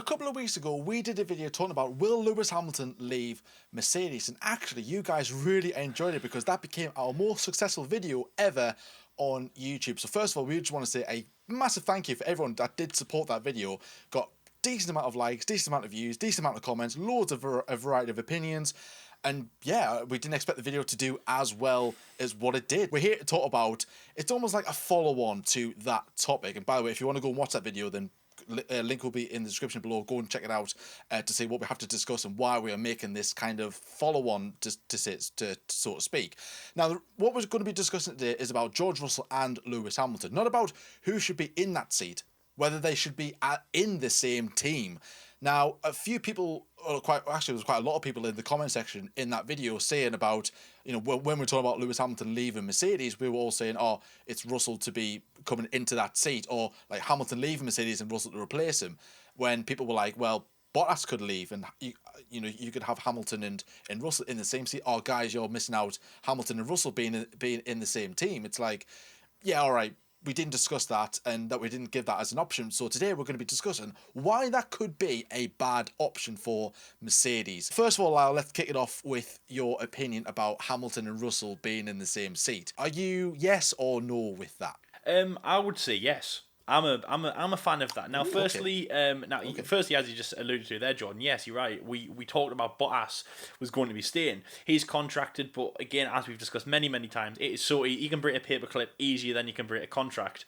couple of weeks ago, we did a video talking about will Lewis Hamilton leave Mercedes, and actually, you guys really enjoyed it because that became our most successful video ever on YouTube. So first of all, we just want to say a massive thank you for everyone that did support that video. Got decent amount of likes, decent amount of views, decent amount of comments, loads of a variety of opinions. And yeah, we didn't expect the video to do as well as what it did. We're here to talk about, it's almost like a follow-on to that topic. And by the way, if you want to go and watch that video, then link will be in the description below. Go and check it out to see what we have to discuss and why we are making this kind of follow-on, to so to speak. Now, what we're going to be discussing today is about George Russell and Lewis Hamilton, not about who should be in that seat, whether they should be in the same team. Now, a few people, there was quite a lot of people in the comment section in that video saying about, when we're talking about Lewis Hamilton leaving Mercedes, we were all saying, oh, it's Russell to be coming into that seat, or like Hamilton leaving Mercedes and Russell to replace him. When people were like, well, Bottas could leave and you could have Hamilton and Russell in the same seat. Oh, guys, you're missing out Hamilton and Russell being in the same team. It's like, yeah, all right. We didn't discuss that and that we didn't give that as an option. So today we're going to be discussing why that could be a bad option for Mercedes. First of all, let's kick it off with your opinion about Hamilton and Russell being in the same seat. Are you yes or no with that? I would say yes. I'm a fan of that. Now, Ooh, firstly, okay. firstly, as you just alluded to there, Jordan, yes, you're right. We talked about Bottas was going to be staying. He's contracted, but again, as we've discussed many times, it is so you can break a paperclip easier than you can break a contract.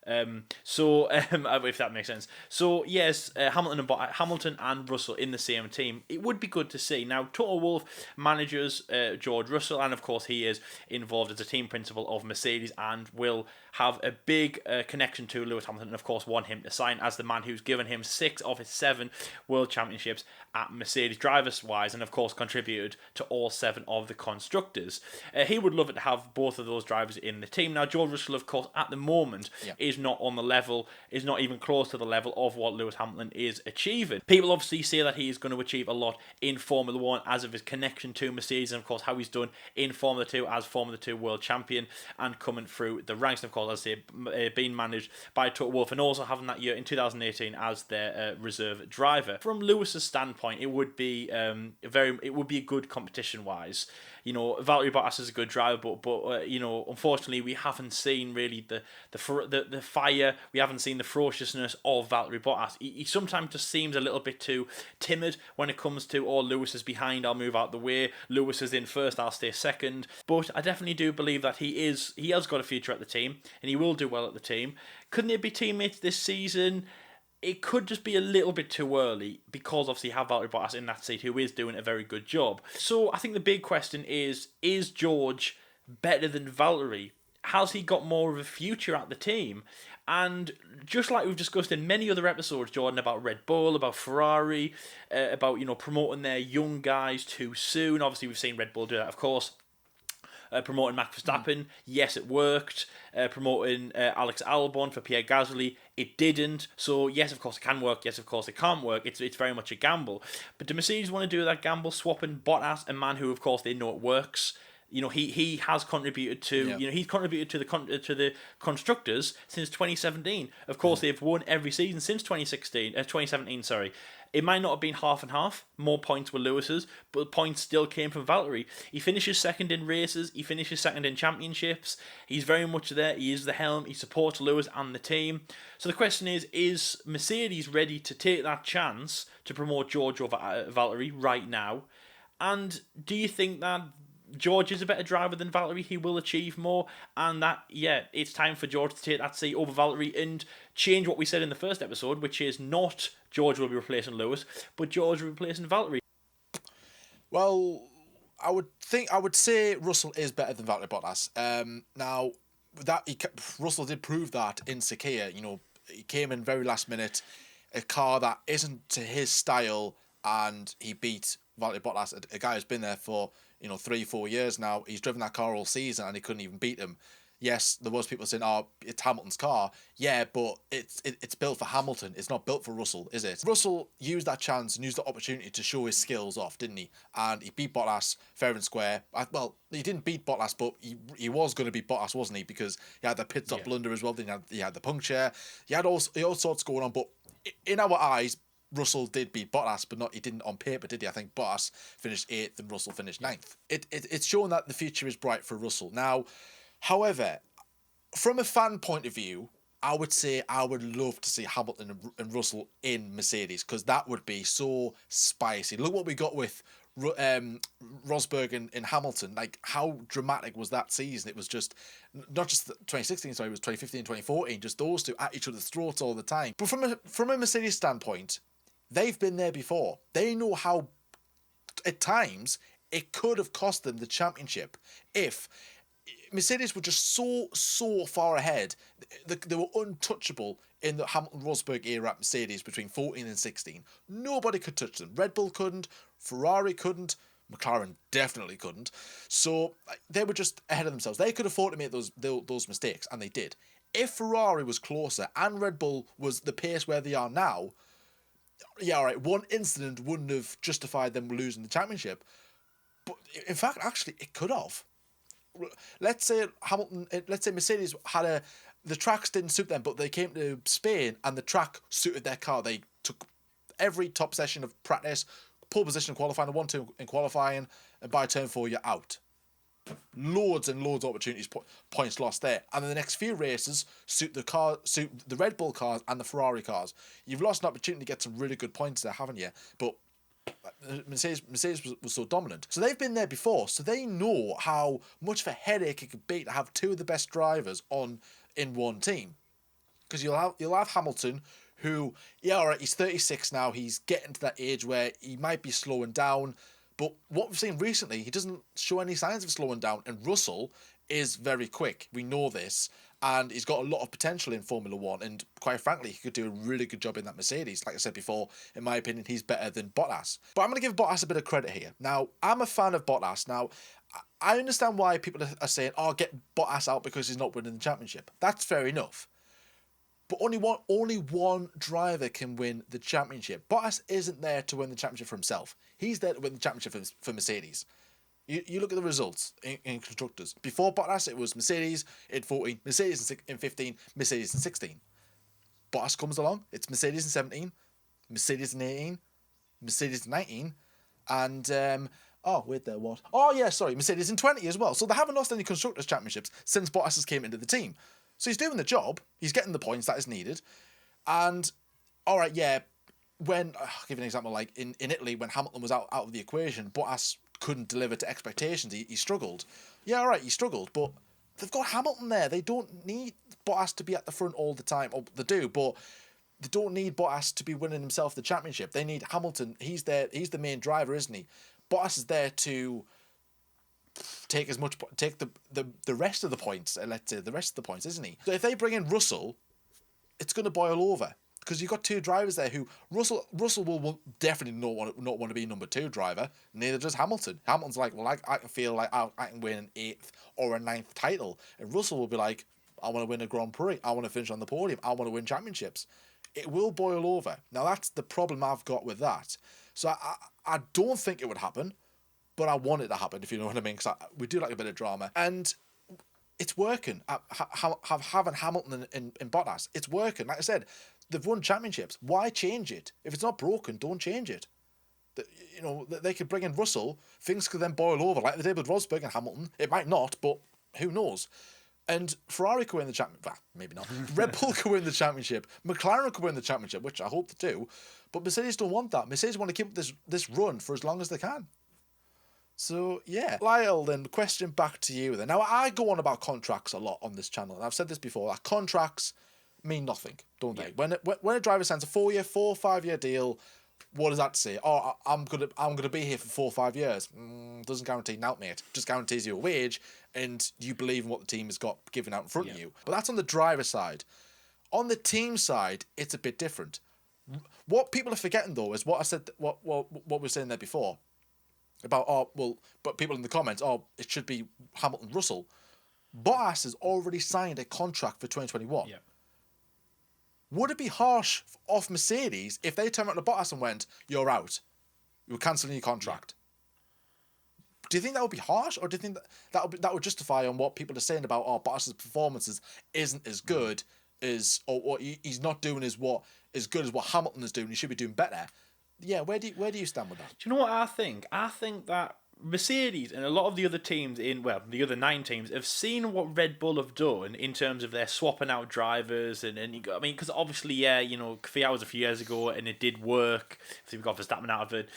If that makes sense. So yes, Hamilton and Russell in the same team. It would be good to see. Now, Toto Wolff manages George Russell, and of course he is involved as a team principal of Mercedes, and will have a big connection to Lewis Hamilton, and of course want him to sign as the man who's given him 6 of his 7 world championships at Mercedes drivers wise, and of course contributed to all 7 of the constructors. He would love it to have both of those drivers in the team. Now, George Russell, of course, at the moment is not on the level, is not even close to the level of what Lewis Hamilton is achieving. People obviously say that he is going to achieve a lot in Formula 1 as of his connection to Mercedes, and of course how he's done in Formula 2 as Formula 2 world champion and coming through the ranks, and of course, as I say, being managed by Toto Wolff, and also having that year in 2018 as their reserve driver. From Lewis's standpoint, it would be a good competition wise. Valtteri Bottas is a good driver, but unfortunately, we haven't seen really the fire. We haven't seen the ferociousness of Valtteri Bottas. He sometimes just seems a little bit too timid when it comes to, oh, Lewis is behind, I'll move out the way. Lewis is in first, I'll stay second. But I definitely do believe that he has got a future at the team, and he will do well at the team. Couldn't they be teammates this season? It could just be a little bit too early, because obviously you have Valtteri Bottas in that seat who is doing a very good job. So I think the big question is George better than Valtteri? Has he got more of a future at the team? And just like we've discussed in many other episodes, Jordan, about Red Bull, about Ferrari, about promoting their young guys too soon. Obviously we've seen Red Bull do that, of course. Promoting Max Verstappen, yes, it worked. Promoting Alex Albon for Pierre Gasly, it didn't. So yes, of course it can work. Yes, of course it can't work. It's very much a gamble. But do Mercedes want to do that gamble, swapping Bottas, a man who, of course, they know it works? He has contributed to he's contributed to the constructors since 2017. Of course, they've won every season since 2017. Sorry. It might not have been half and half. More points were Lewis's, but the points still came from Valtteri. He finishes second in races. He finishes second in championships. He's very much there. He is the helm. He supports Lewis and the team. So the question is Mercedes ready to take that chance to promote George over Valtteri right now? And do you think that George is a better driver than Valtteri? He will achieve more, and that, it's time for George to take that seat over Valtteri and change what we said in the first episode, which is not George will be replacing Lewis, but George will be replacing Valtteri. Well, I would say Russell is better than Valtteri Bottas. Now, Russell did prove that in Sakir. He came in very last minute, a car that isn't to his style, and he beat Valtteri Bottas, a guy who's been there for 3-4 years now. He's driven that car all season and he couldn't even beat him. Yes, there was people saying, "Oh, it's Hamilton's car." Yeah, but it's built for Hamilton. It's not built for Russell, is it? Russell used that chance and used the opportunity to show his skills off, didn't he? And he beat Bottas fair and square. Well, he didn't beat Bottas, but he was going to beat Bottas, wasn't he? Because he had the pit stop blunder as well. Then he had the puncture. He had all sorts going on. But in our eyes, Russell did beat Bottas, but he didn't on paper, did he? I think Bottas finished 8th and Russell finished 9th. It's showing that the future is bright for Russell. Now, however, from a fan point of view, I would say I would love to see Hamilton and Russell in Mercedes, because that would be so spicy. Look what we got with Rosberg and Hamilton. Like, how dramatic was that season? It was just not just 2016, sorry, it was 2015 and 2014, just those two at each other's throats all the time. But from a Mercedes standpoint, they've been there before. They know how at times it could have cost them the championship if Mercedes were just so far ahead. They were untouchable in the Hamilton-Rosberg era at Mercedes between 14 and 16. Nobody could touch them. Red Bull couldn't, Ferrari couldn't, McLaren definitely couldn't. So they were just ahead of themselves. They could afford to make those mistakes, and they did. If Ferrari was closer and Red Bull was the pace where they are now, yeah, all right, one incident wouldn't have justified them losing the championship. But in fact, actually, it could have. Let's say Mercedes had the tracks didn't suit them, but they came to Spain and the track suited their car. They took every top session of practice, pole position in qualifying, 1-2 in qualifying, and by turn 4 you're out. Loads and loads of opportunities, points lost there. And then the next few races suit the Red Bull cars and the Ferrari cars. You've lost an opportunity to get some really good points there, haven't you? But Mercedes was so dominant. So they've been there before, so they know how much of a headache it could be to have two of the best drivers in one team. Because you'll have Hamilton, who, yeah, all right, he's 36 now, he's getting to that age where he might be slowing down, but what we've seen recently, he doesn't show any signs of slowing down, and Russell is very quick. We know this, and he's got a lot of potential in Formula One, and quite frankly, he could do a really good job in that Mercedes. Like I said before, in my opinion, he's better than Bottas. But I'm going to give Bottas a bit of credit here. Now, I'm a fan of Bottas. Now, I understand why people are saying, oh, get Bottas out because he's not winning the championship. That's fair enough. But only one driver can win the championship. Bottas isn't there to win the championship for himself. He's there to win the championship for Mercedes. You look at the results in constructors. Before Bottas, it was Mercedes in 14, Mercedes in 15, Mercedes in 16. Bottas comes along, it's Mercedes in 17, Mercedes in 18, Mercedes in 19, and Mercedes in 20 as well. So they haven't lost any constructors championships since Bottas has came into the team. So he's doing the job, he's getting the points that is needed, and all right, yeah. I'll give you an example, like in Italy, when Hamilton was out of the equation, Bottas couldn't deliver to expectations. He struggled. Yeah, all right, he struggled, but they've got Hamilton there. They don't need Bottas to be at the front all the time. Oh, they do, but they don't need Bottas to be winning himself the championship. They need Hamilton. He's there. He's the main driver, isn't he? Bottas is there to take the rest of the points. Let's say the rest of the points, isn't he? So if they bring in Russell, it's going to boil over. Because you've got two drivers there who Russell will definitely not want to be number 2 driver. Neither does Hamilton. Hamilton's like, well, I can feel like I can win an 8th or a 9th title, and Russell will be like, I want to win a Grand Prix. I want to finish on the podium. I want to win championships. It will boil over. Now that's the problem I've got with that. So I don't think it would happen, but I want it to happen, if you know what I mean. Because we do like a bit of drama, and it's working. Having Hamilton and Bottas, it's working. Like I said, they've won championships. Why change it? If it's not broken, don't change it. They could bring in Russell. Things could then boil over, like they did with Rosberg and Hamilton. It might not, but who knows? And Ferrari could win the championship. Well, maybe not. Red Bull could win the championship. McLaren could win the championship, which I hope they do. But Mercedes don't want that. Mercedes want to keep this run for as long as they can. So, yeah. Lyle, then, question back to you then. Now, I go on about contracts a lot on this channel, and I've said this before, that contracts mean nothing, don't they? When a driver signs a 4 or 5 year deal, what does that say? Oh, I'm gonna be here for 4 or 5 years. Doesn't guarantee out, mate. Just guarantees you a wage, and you believe in what the team has got given out in front of you. But that's on the driver side. On the team side, it's a bit different. What people are forgetting though is what I said. What we were saying there before about but people in the comments, it should be Hamilton Russell. Bottas has already signed a contract for 2021. Yeah. Would it be harsh off Mercedes if they turned around to Bottas and went, you're out, you're cancelling your contract? Yeah. Do you think that would be harsh, or do you think that would justify on what people are saying about Bottas's performances isn't as good? he's not doing as good as what Hamilton is doing. He should be doing better. Yeah, where do you stand with that? Do you know what I think? I think that Mercedes and a lot of the other teams the other 9 teams have seen what Red Bull have done in terms of their swapping out drivers and because obviously Kvyat was a few years ago and it did work. So we got Verstappen out of it.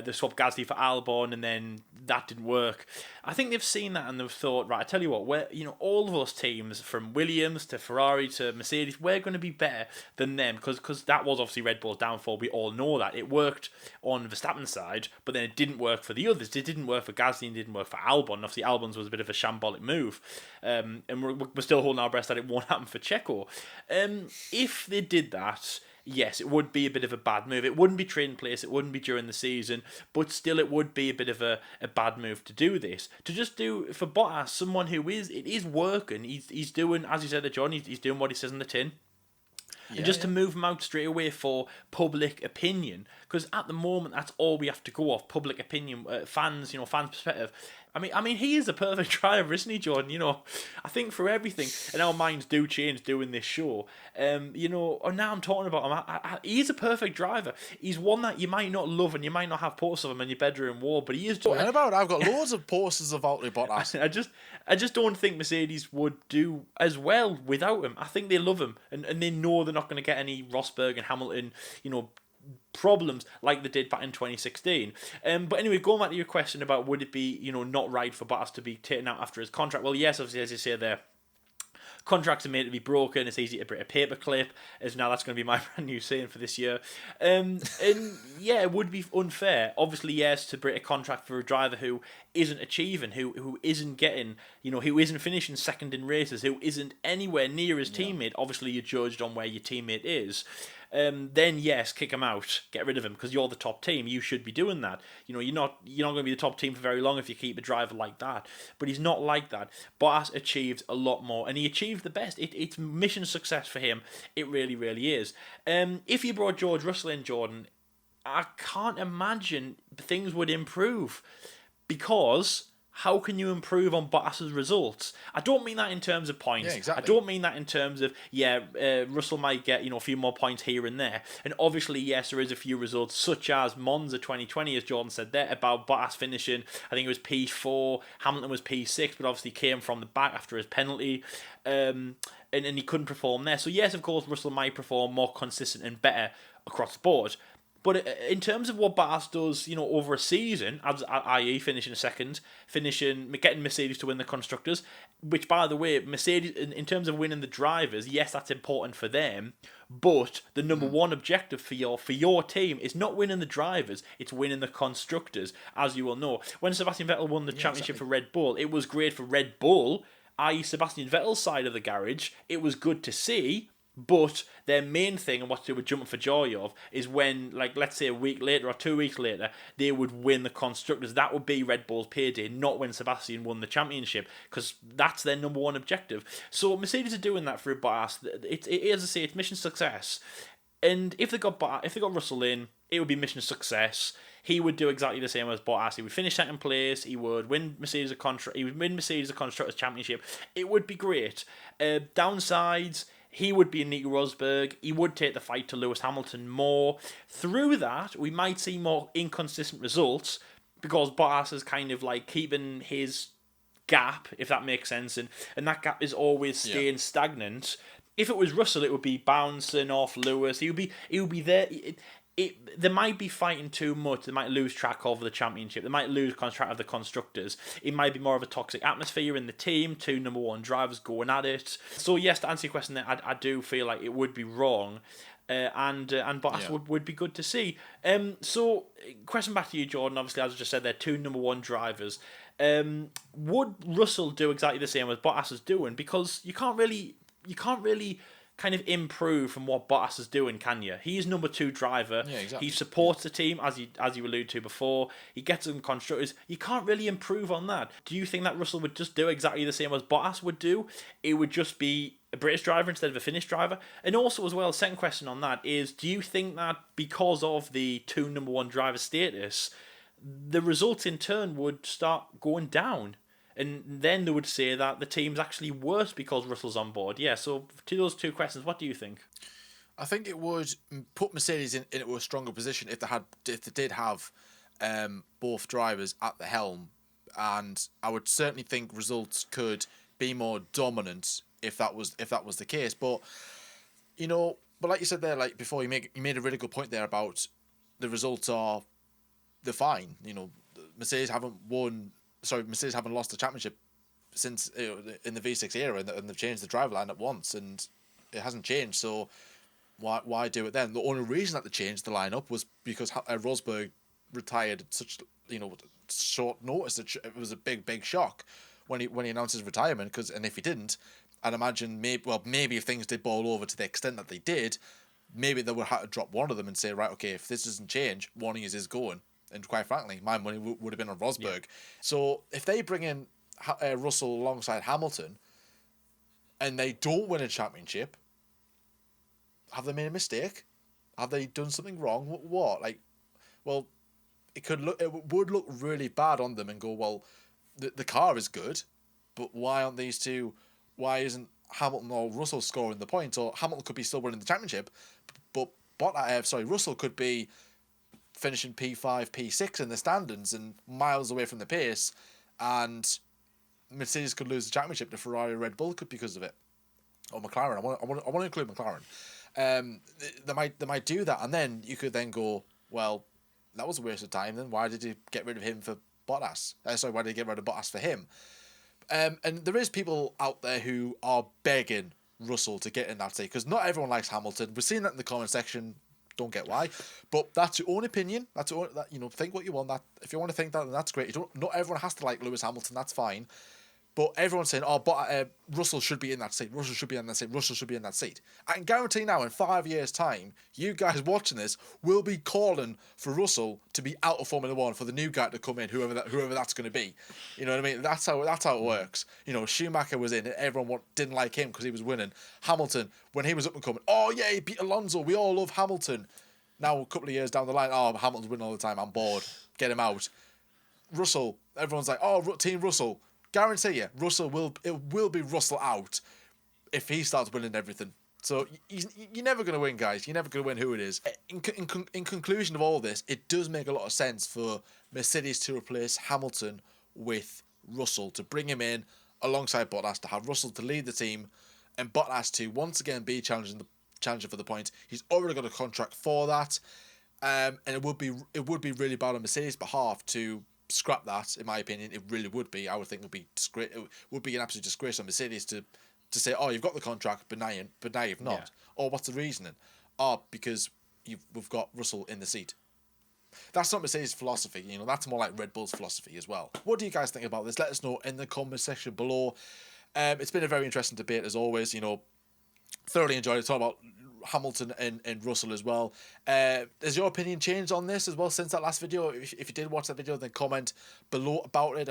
They swapped Gasly for Albon and then that didn't work. I think they've seen that and they've thought, right, I tell you what, all of those teams from Williams to Ferrari to Mercedes, we're going to be better than them because that was obviously Red Bull's downfall. We all know that it worked on Verstappen's side, but then it didn't work for the others. It didn't work for Gasly and didn't work for Albon. Obviously, Albon's was a bit of a shambolic move, and we're still holding our breath that it won't happen for Checo. If they did that, yes, it would be a bit of a bad move. It wouldn't be trading place. It wouldn't be during the season, but still, it would be a bit of a bad move to do this. To just do for Bottas, someone who it is working. He's doing, as you said, John. He's doing what he says in the tin. And just to move him out straight away for public opinion, because at the moment that's all we have to go off, public opinion, fans perspective. I mean, he is a perfect driver, isn't he, Jordan? I think for everything, and our minds do change doing this show. Now I'm talking about him. He's a perfect driver. He's one that you might not love and you might not have posters of him in your bedroom wall, but he is. What about? I've got loads of posters of Valtteri Bottas. I just don't think Mercedes would do as well without him. I think they love him and they know they're not going to get any Rosberg and Hamilton, problems like they did back in 2016. But anyway, going back to your question about would it be, not right for Bottas to be taken out after his contract? Well, yes, obviously, as you say there, contracts are made to be broken. It's easy to break a paperclip. As now, that's going to be my brand new saying for this year. And yeah, it would be unfair. Obviously, yes, to break a contract for a driver who isn't achieving, who isn't getting, who isn't finishing second in races, who isn't anywhere near his teammate. Obviously, you're judged on where your teammate is. Then yes, kick him out, get rid of him because you're the top team. You should be doing that. You're not going to be the top team for very long if you keep a driver like that. But he's not like that. Bottas achieved a lot more, and he achieved the best. It's mission success for him. It really, really is. If you brought George Russell in, Jordan, I can't imagine things would improve because. How can you improve on Bottas's results? I don't mean that in terms of points. Yeah, exactly. I don't mean that in terms of, Russell might get, a few more points here and there. And obviously, yes, there is a few results, such as Monza 2020, as Jordan said there, about Bottas finishing, I think it was P4, Hamilton was P6, but obviously came from the back after his penalty. And he couldn't perform there. So yes, of course, Russell might perform more consistent and better across the board. But in terms of what Bottas does, over a season, i.e. finishing second, getting Mercedes to win the Constructors, which, by the way, Mercedes, in terms of winning the drivers, yes, that's important for them, but the number one objective for your team is not winning the drivers, it's winning the Constructors, as you will know. When Sebastian Vettel won the championship for Red Bull, it was great for Red Bull, i.e. Sebastian Vettel's side of the garage. It was good to see. But their main thing and what they were jumping for joy of is when, let's say a week later or 2 weeks later, they would win the Constructors. That would be Red Bull's payday, not when Sebastian won the championship, because that's their number one objective. So Mercedes are doing that for Bottas. As I say, it's mission success. And if they got Russell in, it would be mission success. He would do exactly the same as Bottas. He would finish second place. He would win Mercedes a Constructors championship. It would be great. Downsides. He would be a Nico Rosberg. He would take the fight to Lewis Hamilton more. Through that, we might see more inconsistent results because Bottas is kind of keeping his gap, if that makes sense, and that gap is always staying stagnant. If it was Russell, it would be bouncing off Lewis. He would be there. They might be fighting too much. They might lose track of the championship. They might lose track of the Constructors. It might be more of a toxic atmosphere in the team. Two number one drivers going at it. So yes, to answer your question, there, I do feel like it would be wrong, and Bottas would be good to see. So question back to you, Jordan. Obviously, as I just said, they're two number one drivers. Would Russell do exactly the same as Bottas is doing? Because you can't really kind of improve from what Bottas is doing, can you? He's number two driver. Yeah, exactly. He supports the team, as you alluded to before. He gets them Constructors. You can't really improve on that. Do you think that Russell would just do exactly the same as Bottas would do? It would just be a British driver instead of a Finnish driver? And also, as well, second question on that is, do you think that because of the two number one driver status, the results in turn would start going down? And then they would say that the team's actually worse because Russell's on board. Yeah, so to those two questions, what do you think? I think it would put Mercedes into a stronger position if they did have both drivers at the helm, and I would certainly think results could be more dominant if that was the case. But but like you said there, like before, you made a really good point there about the results are they're fine. Mercedes haven't won. Sorry, Mercedes haven't lost the championship since in the V6 era, and they've changed the driver lineup once, and it hasn't changed. So why do it then? The only reason that they changed the lineup was because Rosberg retired at such short notice. It was a big shock when he announced his retirement. And if he didn't, I'd imagine maybe if things did boil over to the extent that they did, maybe they would have to drop one of them and say, right, okay, if this doesn't change, one of you is going. And quite frankly, my money would have been on Rosberg. Yeah. So if they bring in Russell alongside Hamilton, and they don't win a championship, have they made a mistake? Have they done something wrong? What? Well, it would look really bad on them and go, well, the car is good, but why aren't these two? Why isn't Hamilton or Russell scoring the points? Or Hamilton could be still winning the championship, but Russell could be finishing P5, P6 in the standings and miles away from the pace, and Mercedes could lose the championship to Ferrari or Red Bull because of it, or McLaren. I want to include McLaren. They might do that, and then you could then go, well, that was a waste of time. Then why did you get rid of him for Bottas? Why did you get rid of Bottas for him? And there is people out there who are begging Russell to get in that seat because not everyone likes Hamilton. We're seeing that in the comment section. Don't get why, but that's your own opinion. Think what you want. That if you want to think that, then that's great. Not everyone has to like Lewis Hamilton. That's fine. But everyone's saying, but Russell should be in that seat. Russell should be in that seat. Russell should be in that seat. I can guarantee now, in 5 years' time, you guys watching this will be calling for Russell to be out of Formula One, for the new guy to come in, whoever that's going to be. You know what I mean? That's how it works. Schumacher was in, and everyone didn't like him because he was winning. Hamilton, when he was up and coming, oh yeah, he beat Alonso. We all love Hamilton. Now a couple of years down the line, Hamilton's winning all the time. I'm bored. Get him out. Russell, everyone's like, Team Russell. Guarantee you, it will be Russell out if he starts winning everything. So you're never going to win, guys. You're never going to win who it is. In conclusion of all this, it does make a lot of sense for Mercedes to replace Hamilton with Russell, to bring him in alongside Bottas, to have Russell to lead the team, and Bottas to once again be challenger for the points. He's already got a contract for that, and it would be really bad on Mercedes' behalf to scrap that. In my opinion, it really would be. I would think it would be an absolute disgrace on Mercedes to say, you've got the contract, but now you've not. Yeah. Or what's the reasoning? Because we've got Russell in the seat. That's not Mercedes' philosophy. That's more like Red Bull's philosophy as well. What do you guys think about this? Let us know in the comment section below. It's been a very interesting debate as always. Thoroughly enjoyed it. Talk about Hamilton and Russell as well. Has your opinion changed on this as well since that last video? If you did watch that video, then comment below about it.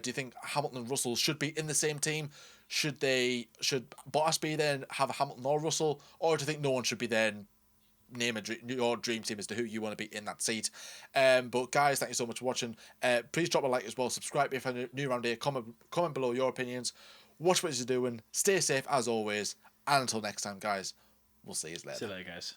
Do you think Hamilton and Russell should be in the same team? Should Bottas be there and have Hamilton or Russell, or do you think no one should be there? And name your dream team as to who you want to be in that seat. But guys, thank you so much for watching. Please drop a like as well. Subscribe if you're new around here. Comment below your opinions. Watch what you're doing. Stay safe as always. And until next time, guys. We'll see you later. See you later, guys.